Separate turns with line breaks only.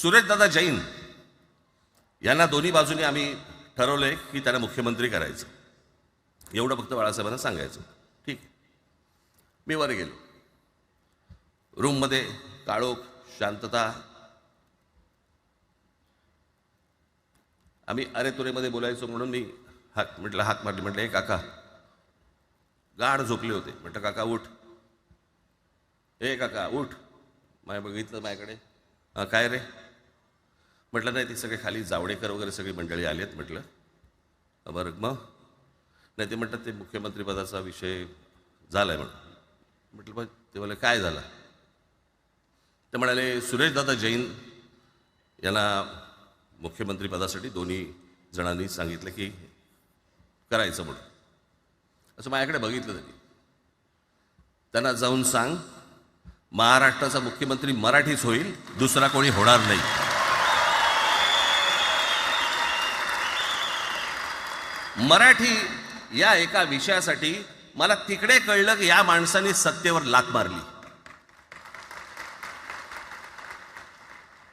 सुरेशदादा जैन यांना दोन्ही बाजूने आम्ही ठरवलंय की त्यांना मुख्यमंत्री करायचं, एवढं फक्त बाळासाहेबांना सांगायचं. ठीक. मी वर गेलो, रूममध्ये काळोख, शांतता. आम्ही अरे तुरेमध्ये बोलायचो म्हणून मी हाक मारली. म्हटलं हे काका गाढ झोपले होते. म्हटलं काका उठ, हे काका उठ. माझ्या बघितलं माझ्याकडे. काय रे? म्हटलं नाही, ती सगळे खाली जावडेकर वगैरे सगळी मंडळी आली आहेत. म्हटलं बरं मग? नाही ते म्हणतात ते मुख्यमंत्रीपदाचा विषय झाला आहे म्हणून. म्हटलं बघ ते म्हणाले काय झालं? ते म्हणाले सुरेशदादा जैन यांना मुख्यमंत्रीपदासाठी दोन्ही जणांनी सांगितलं की करायचं म्हणून. असं माझ्याकडे बघितलं त्यांनी. त्यांना जाऊन सांग महाराष्ट्राचा मुख्यमंत्री मराठीच होईल, दुसरा कोणी होणार नाही. मराठी या एका विषयासाठी मला तिकडे कळलं की या माणसाने सत्तेवर लाथ मारली.